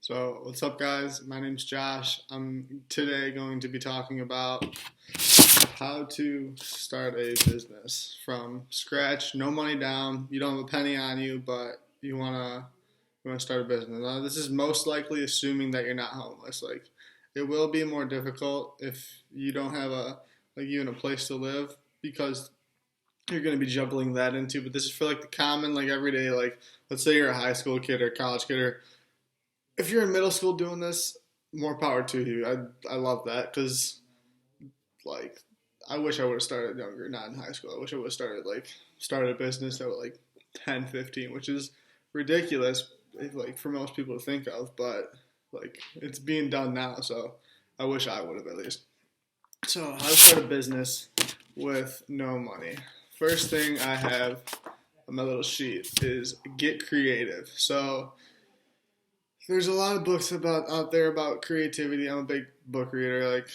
So, what's up, guys? My name's Josh. I'm today going to be talking about how to start a business from scratch, no money down. You don't have a penny on you, but you wanna start a business. Now, this is most likely assuming that you're not homeless. Like, it will be more difficult if you don't have even a place to live because you're going to be juggling that into. But this is for like the common, like everyday, like let's say you're a high school kid or a college kid or if you're in middle school doing this, more power to you. I love that because like I wish I would have started younger, not in high school. I wish I would have started a business at like 10, 15, which is ridiculous like for most people to think of, but like it's being done now, so I wish I would have at least. So how to start a business with no money. First thing I have on my little sheet is get creative. So there's a lot of books out there about creativity. I'm a big book reader. Like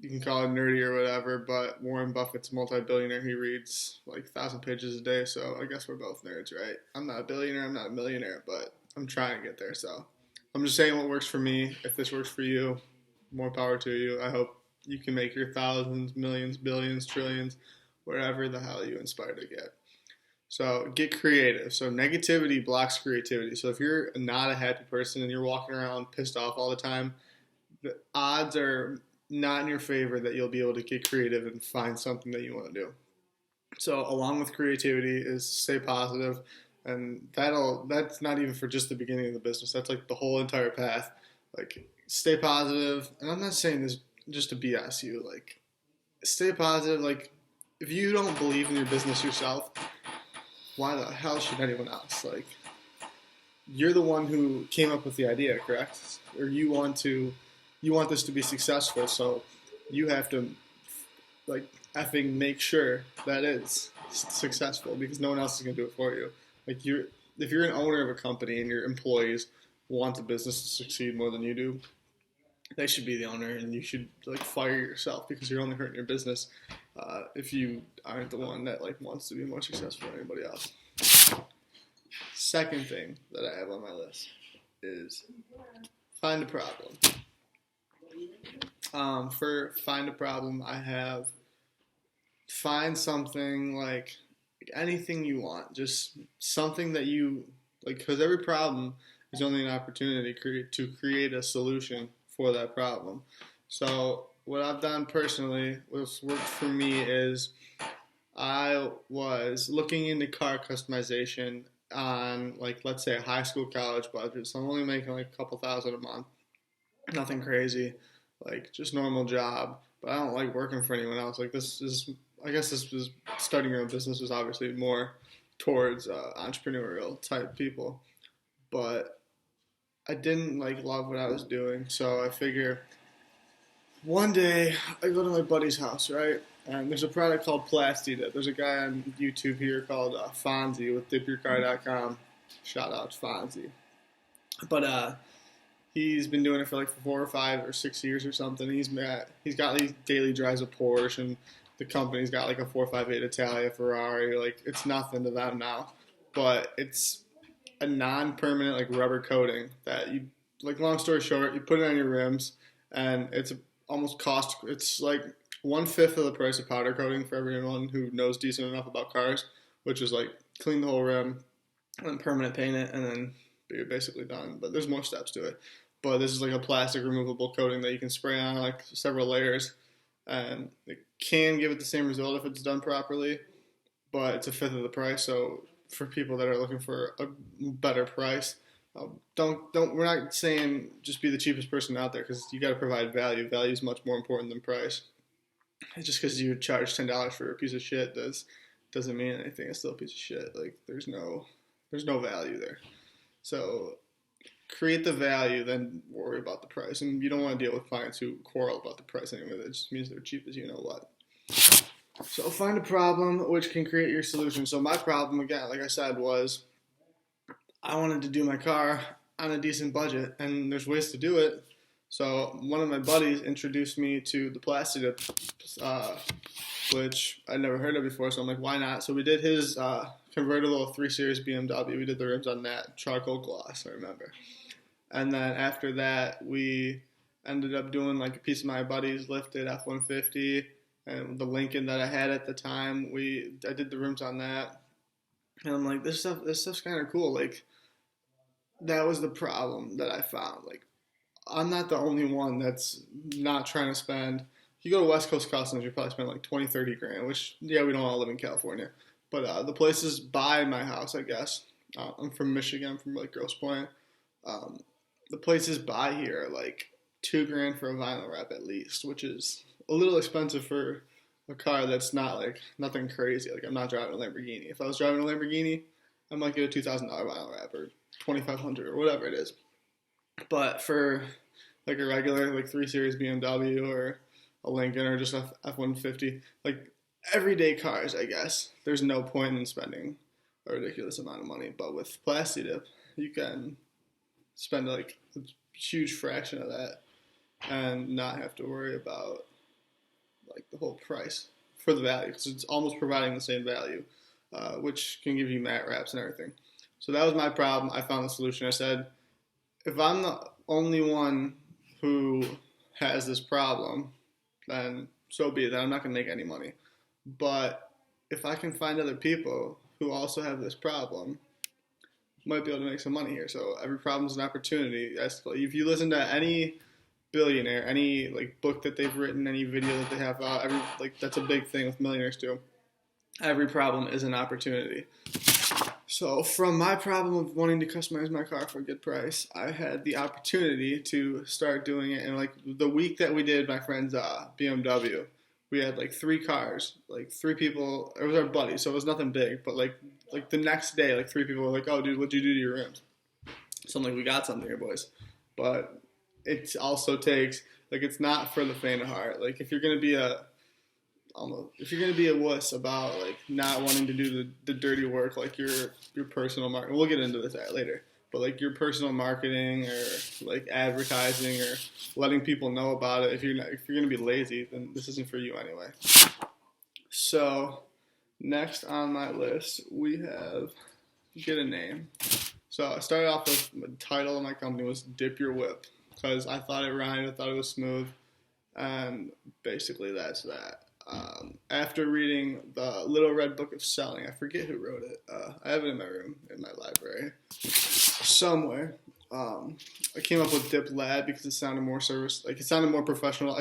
you can call it nerdy or whatever, but Warren Buffett's a multi-billionaire. He reads like 1,000 pages a day. So I guess we're both nerds, right? I'm not a billionaire. I'm not a millionaire, but I'm trying to get there. So I'm just saying what works for me. If this works for you, more power to you. I hope you can make your thousands, millions, billions, trillions, wherever the hell you inspire to get. So get creative. So negativity blocks creativity. So if you're not a happy person and you're walking around pissed off all the time, the odds are not in your favor that you'll be able to get creative and find something that you want to do. So along with creativity is stay positive, and that's not even for just the beginning of the business. That's like the whole entire path. Like stay positive, and I'm not saying this just to BS you. Like stay positive. Like if you don't believe in your business yourself, why the hell should anyone else? Like, you're the one who came up with the idea, correct? Or you want this to be successful, so you have to like effing make sure that it's successful because no one else is gonna do it for you. Like if you're an owner of a company and your employees want the business to succeed more than you do, they should be the owner, and you should like fire yourself because you're only hurting your business if you aren't the one that like wants to be more successful than anybody else. Second thing that I have on my list is find a problem. For find a problem, I have find something like anything you want, just something that you like, because every problem is only an opportunity to create a solution for that problem. So what I've done personally, what's worked for me is I was looking into car customization on like let's say a high school college budget. So I'm only making like a couple thousand a month. Nothing crazy, like just normal job. But I don't like working for anyone else. Like this was starting your own business was obviously more towards entrepreneurial type people. But I didn't like love what I was doing, so I figure one day I go to my buddy's house, right? And there's a product called Plastidip. There's a guy on YouTube here called Fonzie with dipyourcar.com. Shout out to Fonzie. But he's been doing it for like 4 or 5 or 6 years or something. He's got these daily drives of Porsche, and the company's got like a 458 Italia, Ferrari. Like it's nothing to them now, but it's a non-permanent like rubber coating that you like. Long story short, you put it on your rims, and it's like 1/5 of the price of powder coating for everyone who knows decent enough about cars, which is like clean the whole rim and then permanent paint it, and then you're basically done. But there's more steps to it. But this is like a plastic removable coating that you can spray on like several layers, and it can give it the same result if it's done properly, but it's 1/5 of the price. So for people that are looking for a better price, don't. We're not saying just be the cheapest person out there because you got to provide value. Value is much more important than price. Just because you charge $10 for a piece of shit doesn't mean anything. It's still a piece of shit. Like there's no value there. So create the value, then worry about the price. And you don't want to deal with clients who quarrel about the price anyway. That just means they're cheap as you know what. So find a problem which can create your solution. So my problem, again, like I said, was I wanted to do my car on a decent budget, and there's ways to do it. So one of my buddies introduced me to the Plastidip, which I'd never heard of before. So I'm like, why not? So we did his convertible 3 Series BMW. We did the rims on that, charcoal gloss, I remember. And then after that, we ended up doing like a piece of my buddy's lifted F-150 and the Lincoln that I had at the time. I did the rims on that, and I'm like, this stuff's kind of cool. Like, that was the problem that I found. Like, I'm not the only one that's not trying to spend. If you go to West Coast Customs, you probably spend like 20, 30 grand, which, yeah, we don't all live in California. But the places by my house, I guess, I'm from Michigan, I'm from like Grosse Pointe. The places by here are like $2,000 for a vinyl wrap at least, which is a little expensive for a car that's not like nothing crazy. Like, I'm not driving a Lamborghini. If I was driving a Lamborghini, I might get a $2,000 vinyl wrap or $2,500 or whatever it is. But for like a regular like 3 Series BMW or a Lincoln or just a F-150, like everyday cars, I guess, there's no point in spending a ridiculous amount of money. But with Plastidip, you can spend like a huge fraction of that and not have to worry about like the whole price for the value, because it's almost providing the same value, which can give you matte wraps and everything. So that was my problem. I found the solution. I said, if I'm the only one who has this problem, then so be it. Then I'm not going to make any money. But if I can find other people who also have this problem, might be able to make some money here. So every problem is an opportunity. If you listen to any billionaire, any like book that they've written, any video that they have out, that's a big thing with millionaires too. Every problem is an opportunity. So from my problem of wanting to customize my car for a good price, I had the opportunity to start doing it. And like the week that we did my friend's BMW, we had like 3 cars, like 3 people. It was our buddy, so it was nothing big. But like the next day, like 3 people were like, "Oh, dude, what'd you do to your rims?" So I'm like, "We got something here, boys." But it also takes, like, it's not for the faint of heart. Like, if you're gonna be a wuss about like not wanting to do the dirty work, like your personal marketing, we'll get into this later, but like your personal marketing or like advertising or letting people know about it, if you're gonna be lazy, then this isn't for you anyway. So next on my list, we have get a name. So I started off with the title of my company was Dip Your Whip, because I thought it rhymed, I thought it was smooth, and basically that's that. After reading the Little Red Book of Selling, I forget who wrote it. I have it in my room, in my library, somewhere. I came up with Dip Lad because it sounded more it sounded more professional.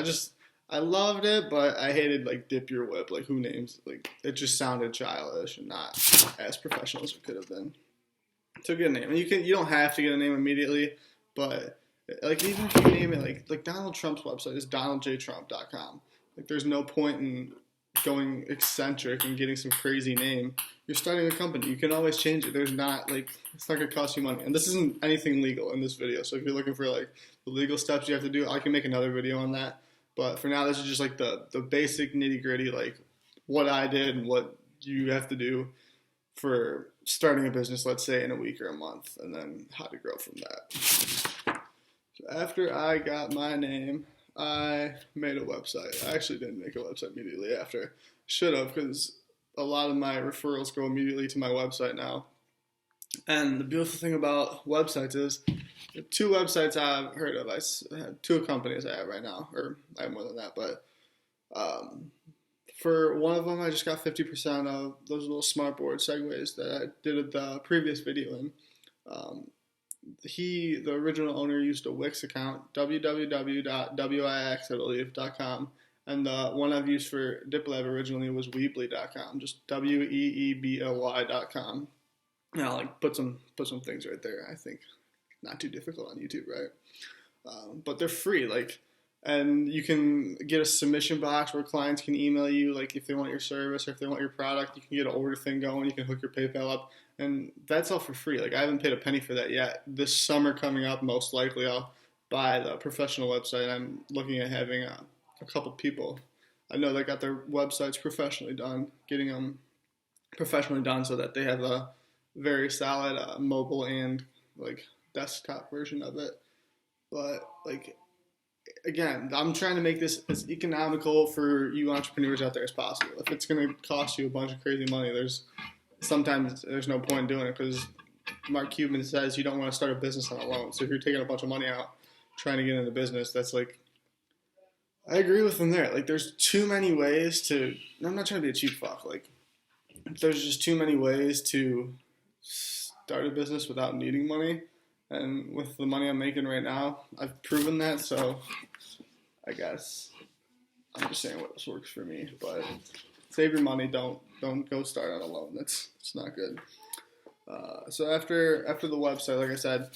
I loved it, but I hated like Dip Your Whip. Like, who names, like, it just sounded childish and not as professional as it could have been. So get a name, and you don't have to get a name immediately, but like even if you name it like Donald Trump's website is donaldjtrump.com. Like, there's no point in going eccentric and getting some crazy name. You're starting a company. You can always change it. It's not going to cost you money. And this isn't anything legal in this video. So if you're looking for like the legal steps you have to do, I can make another video on that. But for now, this is just like the basic nitty gritty, like what I did and what you have to do for starting a business, let's say in a week or a month, and then how to grow from that. So after I got my name, I made a website. I actually didn't make a website immediately after. Should have, because a lot of my referrals go immediately to my website now. And the beautiful thing about websites is the 2 websites I've heard of. I have 2 companies I have right now, or I have more than that. But for one of them, I just got 50% of those little smartboard segues that I did the previous video in. The original owner, used a Wix account, www.wix.com, and the one I've used for DipLab originally was Weebly.com, just weebly.com. Now, like, put some things right there. I think not too difficult on YouTube, right? But they're free, like, and you can get a submission box where clients can email you, like, if they want your service or if they want your product. You can get an order thing going. You can hook your PayPal up. And that's all for free. Like, I haven't paid a penny for that yet. This summer coming up, most likely I'll buy the professional website. I'm looking at having a couple people I know that got their websites professionally done, getting them professionally done so that they have a very solid mobile and like desktop version of it. But like, again, I'm trying to make this as economical for you entrepreneurs out there as possible. If it's going to cost you a bunch of crazy money, sometimes there's no point in doing it, because Mark Cuban says you don't want to start a business on a loan. So if you're taking a bunch of money out trying to get into business, that's like, I agree with him there. Like, there's too many ways to. I'm not trying to be a cheap fuck. Like, there's just too many ways to start a business without needing money. And with the money I'm making right now, I've proven that. So I guess I'm just saying what works for me. But save your money. Don't go start on a loan. It's not good. So after the website, like I said,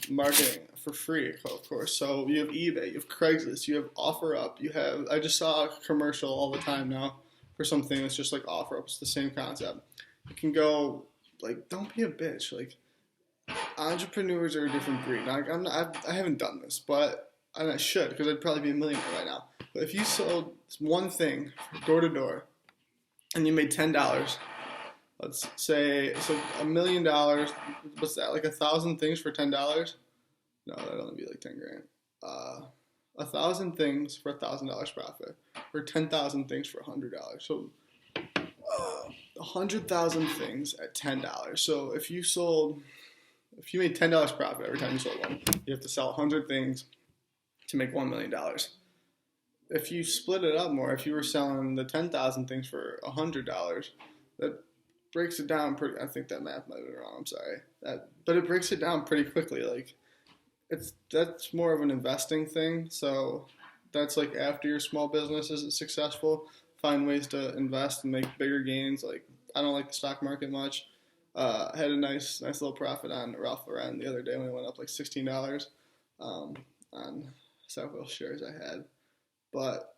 marketing for free, of course. So you have eBay, you have Craigslist, you have OfferUp, I just saw a commercial all the time now for something that's just like OfferUp. It's the same concept. You can go, like, don't be a bitch. Like, entrepreneurs are a different breed. Like, I haven't done this, and I should, because I'd probably be a millionaire right now. But if you sold one thing door to door and you made $10, let's say, so $1 million, what's that, like 1,000 things for $10? No, that'd only be like 10 grand. 1,000 things for $1,000 profit, or 10,000 things for $100. So 100,000 things at $10. So if you made $10 profit every time you sold one, you have to sell 100 things to make $1 million. If you split it up more, if you were selling the 10,000 things for $100, that breaks it down pretty. I think that math might be wrong. I'm sorry. But it breaks it down pretty quickly. Like, that's more of an investing thing. So that's like after your small business is successful, find ways to invest and make bigger gains. Like, I don't like the stock market much. I had a nice little profit on Ralph Lauren the other day when it went up like $16 on several shares I had. But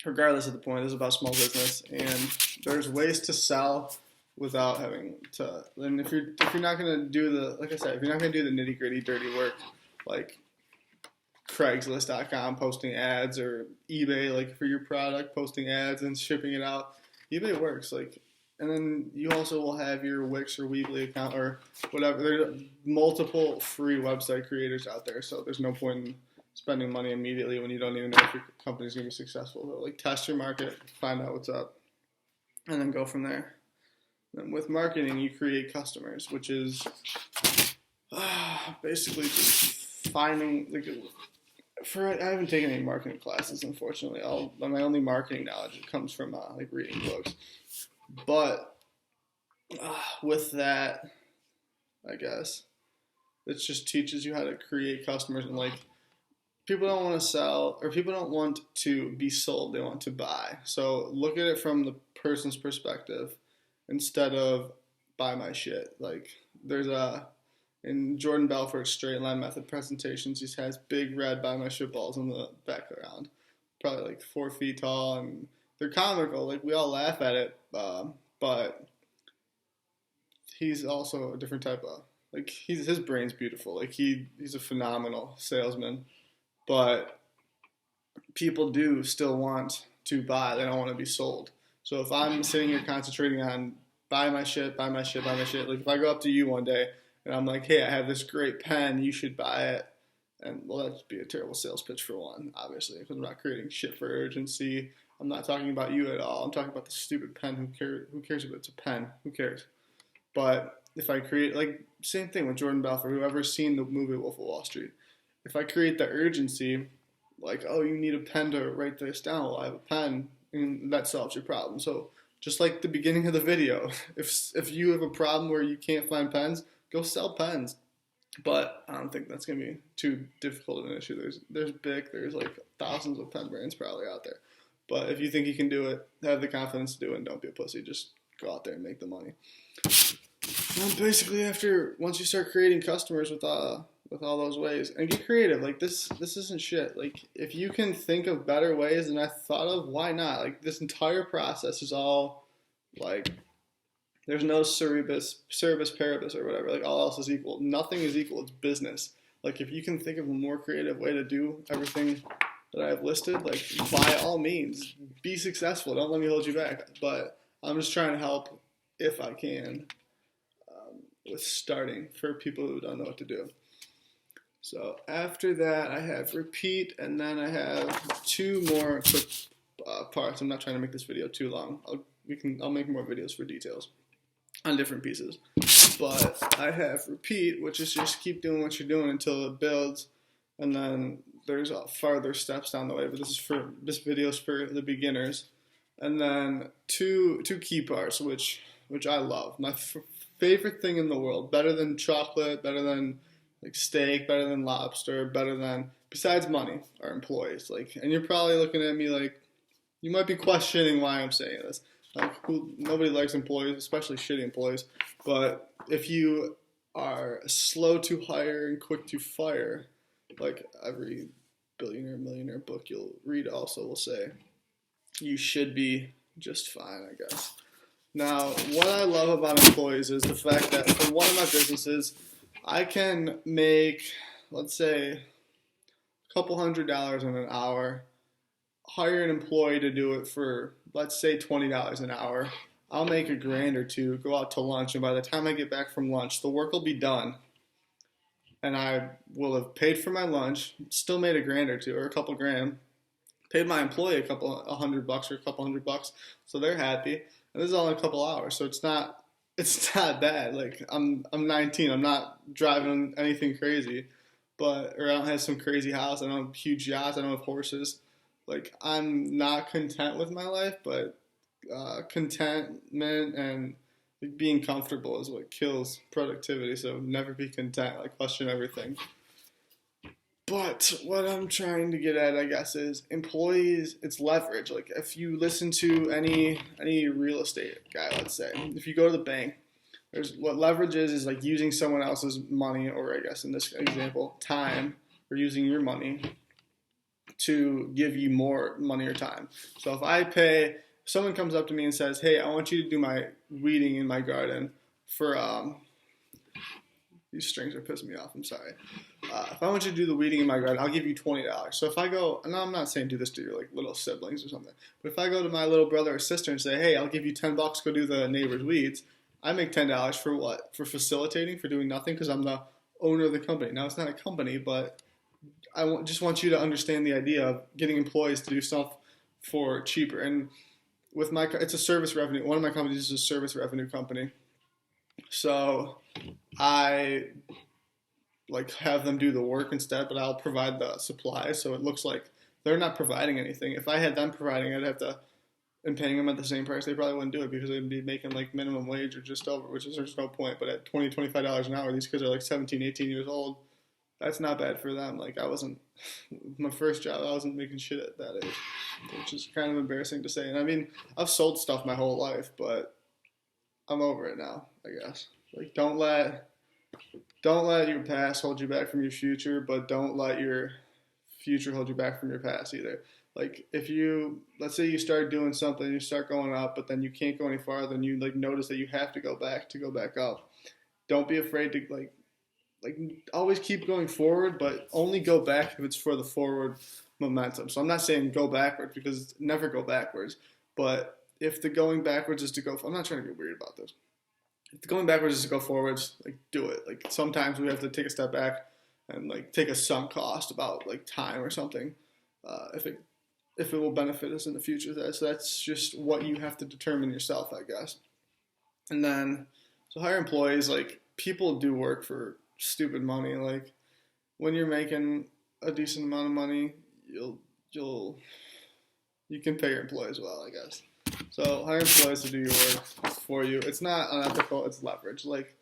regardless of the point, this is about small business, and there's ways to sell without having to. And if you're not gonna do like I said, if you're not gonna do the nitty gritty, dirty work, like Craigslist.com posting ads, or eBay, like for your product, posting ads and shipping it out, eBay works. Like, and then you also will have your Wix or Weebly account or whatever. There are multiple free website creators out there, so there's no point in spending money immediately when you don't even know if your company's gonna be successful. So, like, test your market, find out what's up, and then go from there. And with marketing, you create customers, which is basically just finding, like, I haven't taken any marketing classes, unfortunately. My only marketing knowledge comes from like reading books. But with that, I guess it just teaches you how to create customers. And, like, people don't want to sell, or people don't want to be sold. They want to buy. So look at it from the person's perspective instead of buy my shit. Like, there's in Jordan Belfort's straight line method presentations, he has big red buy my shit balls in the background, probably like 4 feet tall, and they're comical. Like, we all laugh at it, but he's also a different type of, like, his brain's beautiful. Like, he's a phenomenal salesman, but people do still want to buy. They don't want to be sold. So if I'm sitting here concentrating on buy my shit, like, if I go up to you one day and I'm like, hey, I have this great pen, you should buy it, and, well, that'd be a terrible sales pitch for one, obviously, because I'm not creating shit for urgency. I'm not talking about you at all. I'm talking about the stupid pen. Who cares if it's a pen? Who cares? But if I create, like, same thing with Jordan Belfort, whoever's seen the movie Wolf of Wall Street. If I create the urgency, like, oh, you need a pen to write this down, well, I have a pen, and that solves your problem. So just like the beginning of the video, if you have a problem where you can't find pens, go sell pens. But I don't think that's going to be too difficult of an issue. There's like thousands of pen brands probably out there. But if you think you can do it, have the confidence to do it, and don't be a pussy. Just go out there and make the money. And basically, once you start creating customers with all those ways, and get creative, like, this isn't shit. Like, if you can think of better ways than I thought of, why not? Like, this entire process is all, like, there's no cerebus paribus or whatever. Like, all else is equal. Nothing is equal. It's business. Like, if you can think of a more creative way to do everything that I've listed, like, by all means, be successful. Don't let me hold you back. But I'm just trying to help, if I can, with starting for people who don't know what to do. So after that, I have repeat, and then I have 2 more quick parts. I'm not trying to make this video too long. I'll make more videos for details. on different pieces. But I have repeat, which is just keep doing what you're doing until it builds, and then there's farther steps down the way. But this video is for the beginners. And then two key parts, which I love. My favorite thing in the world, better than chocolate, better than like steak, better than lobster, better than, besides money, are employees. Like, and you're probably looking at me like, you might be questioning why I'm saying this. Like, nobody likes employees, especially shitty employees. But if you are slow to hire and quick to fire, like every billionaire, millionaire book you'll read also will say, you should be just fine, I guess. Now, what I love about employees is the fact that for one of my businesses, I can make, let's say, a couple $100 in an hour, hire an employee to do it for, let's say, $20 an hour. I'll make $1,000 or $2, go out to lunch, and by the time I get back from lunch, the work will be done. And I will have paid for my lunch, still made $1,000 or $2, or a couple grand. Paid my employee $100 or a couple $100, so they're happy. And this is all in a couple hours, so it's not bad. Like I'm 19, I'm not driving anything crazy, or I don't have some crazy house, I don't have huge yachts, I don't have horses. Like I'm not content with my life, but contentment and being comfortable is what kills productivity. So never be content. Like question everything. But what I'm trying to get at, I guess, is employees, it's leverage. Like if you listen to any real estate guy, let's say, if you go to the bank, there's what leverage is like using someone else's money, or I guess in this example, time, or using your money to give you more money or time. So if someone comes up to me and says, hey, I want you to do my weeding in my garden for, these strings are pissing me off, I'm sorry. If I want you to do the weeding in my garden, I'll give you $20. So if I go, and I'm not saying do this to your like little siblings or something, but if I go to my little brother or sister and say, hey, I'll give you $10, go do the neighbor's weeds, I make $10 for what? For facilitating, for doing nothing, because I'm the owner of the company. Now it's not a company, but I just want you to understand the idea of getting employees to do stuff for cheaper. And with it's a service revenue. One of my companies is a service revenue company. So I like have them do the work instead, but I'll provide the supplies. So it looks like they're not providing anything. If I had them providing, I'd have to, and paying them at the same price, they probably wouldn't do it because they'd be making like minimum wage or just over, which is there's no point. But at $20, $25 an hour, these kids are like 17, 18 years old. That's not bad for them. Like my first job, I wasn't making shit at that age, which is kind of embarrassing to say. And I mean, I've sold stuff my whole life, but I'm over it now, I guess. Like don't let your past hold you back from your future, but don't let your future hold you back from your past either. Like if let's say you start doing something, you start going up, but then you can't go any farther, and you like notice that you have to go back up. Don't be afraid to like always keep going forward, but only go back if it's for the forward momentum. So I'm not saying go backwards, because never go backwards, but if the going backwards is to go, I'm not trying to get weird about this. If the going backwards is to go forwards, like do it. Like sometimes we have to take a step back and like take a sunk cost about like time or something, if it will benefit us in the future. So that's just what you have to determine yourself, I guess. And then so hire employees. Like people do work for stupid money. Like when you're making a decent amount of money, you can pay your employees well, I guess. So hire employees to do your work for you. It's not unethical, it's leverage. Like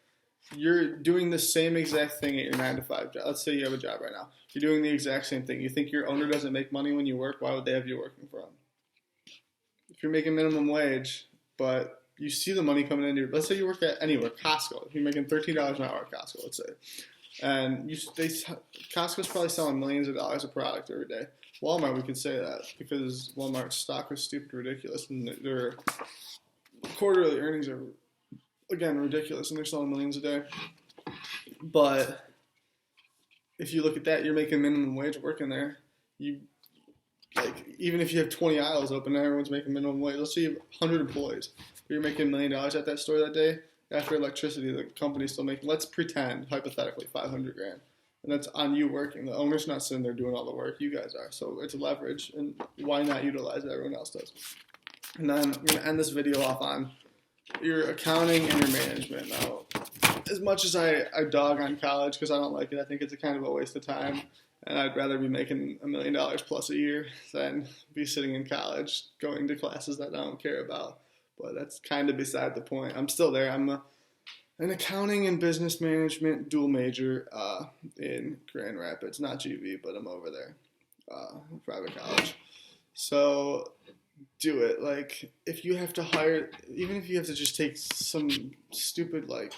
you're doing the same exact thing at your 9-to-5 job. Let's say you have a job right now. You're doing the exact same thing. You think your owner doesn't make money when you work? Why would they have you working for them? If you're making minimum wage, but you see the money coming in, let's say you work at anywhere, Costco. If you're making $13 an hour at Costco, let's say, and Costco's probably selling millions of dollars of product every day. Walmart, we could say that because Walmart's stock is stupid ridiculous, and their quarterly earnings are, again, ridiculous, and they're selling millions a day. But if you look at that, you're making minimum wage working there. Even if you have 20 aisles open and everyone's making minimum wage, let's say you have 100 employees, but you're making $1 million at that store that day. After electricity, the company's still making, let's pretend, hypothetically, $500,000. And that's on you working. The owner's not sitting there doing all the work. You guys are. So it's leverage, and why not utilize it? Everyone else does. And then I'm going to end this video off on your accounting and your management. Now, as much as I dog on college because I don't like it, I think it's a kind of a waste of time. And I'd rather be making $1 million plus a year than be sitting in college going to classes that I don't care about. But that's kind of beside the point. I'm still there. I'm an accounting and business management dual major in Grand Rapids, not GV, but I'm over there, private college. So do it. Like, if you have to hire, even if you have to just take some stupid, like,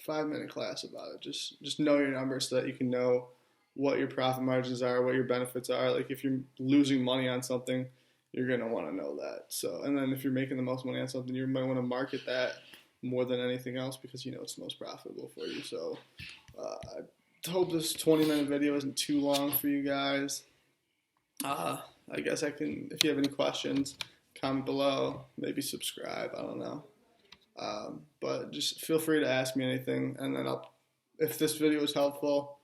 5-minute class about it, just know your numbers so that you can know what your profit margins are, what your benefits are. Like, if you're losing money on something, you're going to want to know that. So, and then if you're making the most money on something, you might want to market that more than anything else because you know it's the most profitable for you. So, I hope this 20-minute video isn't too long for you guys. I guess I can, if you have any questions, comment below, maybe subscribe, I don't know. But just feel free to ask me anything, and then if this video was helpful,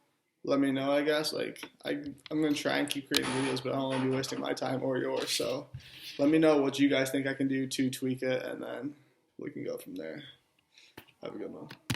let me know, I guess. Like, I'm going to try and keep creating videos, but I don't want to be wasting my time or yours. So let me know what you guys think I can do to tweak it, and then we can go from there. Have a good one.